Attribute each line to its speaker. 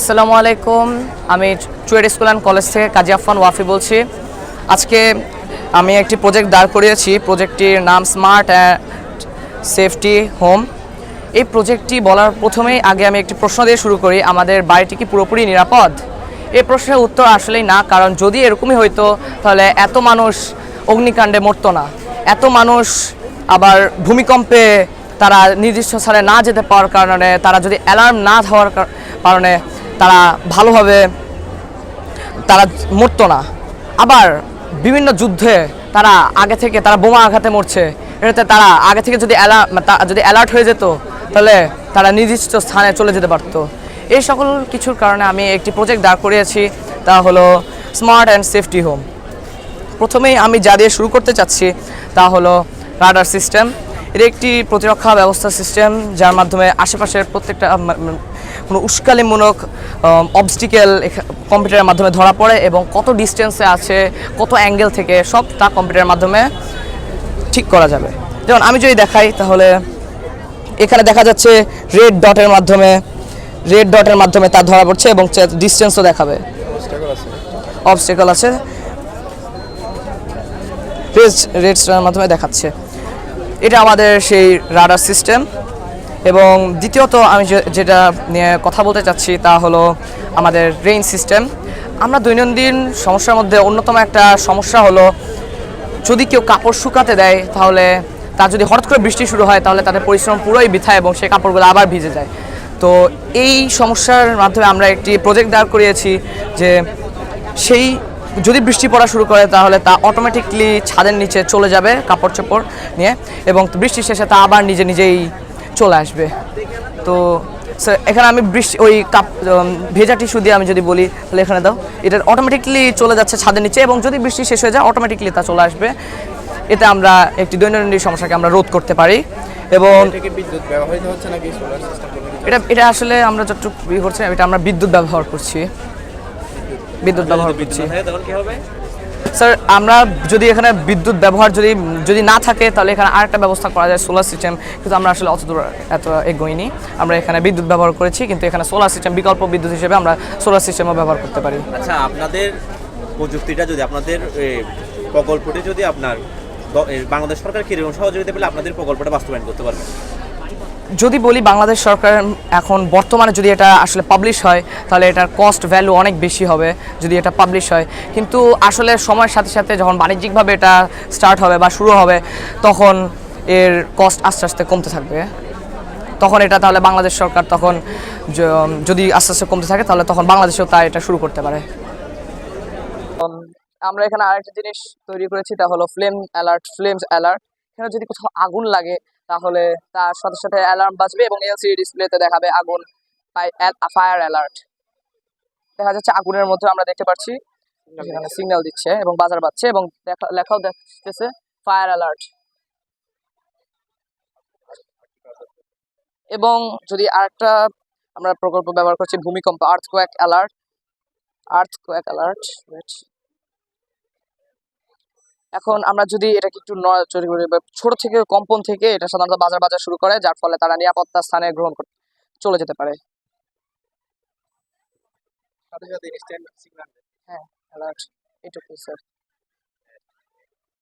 Speaker 1: আসসালামু আলাইকুম। আমি চুয়েট স্কুল অ্যান্ড কলেজ থেকে কাজী আফফান ওয়াফি বলছি। আজকে আমি একটি প্রজেক্ট দাঁড় করিয়েছি। প্রজেক্টটির নাম স্মার্ট অ্যান্ড সেফটি হোম। এই প্রজেক্টটি বলার প্রথমেই আগে আমি একটি প্রশ্ন দিয়ে শুরু করি, আমাদের বাড়িটি কি পুরোপুরি নিরাপদ? এই প্রশ্নের উত্তর আসলেই না, কারণ যদি এরকমই হইতো তাহলে এত মানুষ অগ্নিকাণ্ডে মরতো না, এত মানুষ আবার ভূমিকম্পে তারা নির্দিষ্ট স্থানে না যেতে পারার কারণে, তারা যদি অ্যালার্ম না দেওয়ার কারণে তারা ভালোভাবে তারা মরতো না। আবার বিভিন্ন যুদ্ধে তারা আগে থেকে তারা বোমা আঘাতে মরছে, এটাতে তারা আগে থেকে যদি অ্যালার্ট হয়ে যেত তাহলে তারা নির্দিষ্ট স্থানে চলে যেতে পারতো। এই সকল কিছুর কারণে আমি একটি প্রজেক্ট দাঁড় করিয়েছি, তা হলো স্মার্ট অ্যান্ড সেফটি হোম। প্রথমেই আমি যা দিয়ে শুরু করতে চাচ্ছি তা হলো রাডার সিস্টেম। এর একটি প্রতিরক্ষা ব্যবস্থা সিস্টেম, যার মাধ্যমে আশেপাশের প্রত্যেকটা কোনো উস্কানিমূলক অবস্টিকেল কম্পিউটারের মাধ্যমে ধরা পড়ে এবং কত ডিস্টেন্সে আছে, কত অ্যাঙ্গেল থেকে, সব তা কম্পিউটারের মাধ্যমে ঠিক করা যাবে। যেমন আমি যদি দেখাই তাহলে এখানে দেখা যাচ্ছে রেড ডটের মাধ্যমে তা ধরা পড়ছে এবং ডিস্টেন্সও দেখাবে। অবস্টেকল আছে, রেড স্টারের মাধ্যমে দেখাচ্ছে। এটা আমাদের সেই রাডার সিস্টেম। এবং দ্বিতীয়ত আমি যেটা নিয়ে কথা বলতে চাচ্ছি তা হলো আমাদের রেইন সিস্টেম। আমরা দৈনন্দিন সমস্যার মধ্যে অন্যতম একটা সমস্যা হলো, যদি কেউ কাপড় শুকাতে দেয় তাহলে তার যদি হঠাৎ করে বৃষ্টি শুরু হয় তাহলে তাদের পরিশ্রম পুরোই বৃথা এবং সেই কাপড়গুলো আবার ভিজে যায়। তো এই সমস্যার মাধ্যমে আমরা একটি প্রজেক্ট দাঁড় করিয়েছি যে সেই যদি বৃষ্টি পড়া শুরু করে তাহলে তা অটোমেটিকলি ছাদের নিচে চলে যাবে কাপড় চোপড় নিয়ে, এবং বৃষ্টি শেষে তা আবার নিজেই চলে আসবে। তো এখানে আমি ওই ভেজা টিস্যু দিয়ে আমি যদি বলি তাহলে এখানে দাও, এটা অটোমেটিকলি চলে যাচ্ছে ছাদের নিচে এবং যদি বৃষ্টি শেষ হয়ে যায় অটোমেটিকলি তা চলে আসবে। এতে আমরা একটি দৈনন্দিন সমস্যাকে আমরা রোধ করতে পারি। এবং এটা আসলে আমরা যতটুকু করছি এটা আমরা বিদ্যুৎ ব্যবহার করছি। স্যার, আমরা যদি এখানে বিদ্যুৎ ব্যবহার যদি না থাকে তাহলে এখানে আরেকটা ব্যবস্থা করা যায়, সোলার সিস্টেম, কিন্তু আমরা আসলে এত এগোইনি। আমরা এখানে বিদ্যুৎ ব্যবহার করেছি, কিন্তু এখানে সোলার সিস্টেম বিকল্প বিদ্যুৎ হিসেবে আমরা সোলার সিস্টেমও ব্যবহার করতে পারি।
Speaker 2: আচ্ছা, আপনাদের প্রযুক্তিটা যদি আপনাদের প্রকল্পটি যদি আপনার বাংলাদেশ সরকার কিরকম সহযোগিতা পেলে আপনাদের প্রকল্পটা বাস্তবায়ন করতে পারবেন?
Speaker 1: যদি বলি বাংলাদেশ সরকার এখন বর্তমানে যদি এটা আসলে পাবলিশ হয় তাহলে এটার কস্ট ভ্যালু অনেক বেশি হবে যদি এটা পাবলিশ হয়, কিন্তু আসলে সময়ের সাথে সাথে যখন বাণিজ্যিকভাবে এটা স্টার্ট হবে বা শুরু হবে তখন এর কস্ট আস্তে আস্তে কমতে থাকবে। তখন এটা তাহলে বাংলাদেশ সরকার তখন যদি আস্তে আস্তে কমতে থাকে তাহলে তখন বাংলাদেশেও তা এটা শুরু করতে পারে। আমরা এখানে আরেকটা জিনিস তৈরি করেছি, তা হলো ফ্লেমস অ্যালার্ট। এখানে যদি কোথাও আগুন লাগে তাহলে তার সাথে সাথে অ্যালার্ম বাজবে এবং এলসিডি ডিসপ্লেতে দেখাবে আগুন, ফায়ার অ্যালার্ট। দেখা যাচ্ছে আগুনের মধ্যে আমরা দেখতে পাচ্ছি সেখানে সিগন্যাল দিচ্ছে এবং বাজার বাজছে এবং লেখাও দেখতেছে ফায়ার অ্যালার্ট। এবং যদি আরেকটা আমরা প্রকল্প ব্যবহার করছি ভূমিকম্প, আর্থকোয়েক অ্যালার্ট। এখন আমরা যদি এটাকে একটু নড়াচড়া করি, ছোট থেকে কম্পন থেকে এটা সাধারণত বাজার শুরু করে, যার ফলে তারা নিরাপত্তা স্থানে গ্রহণ করতে চলে যেতে পারে। হ্যাঁ, অ্যালার্ট, এটুকুই স্যার।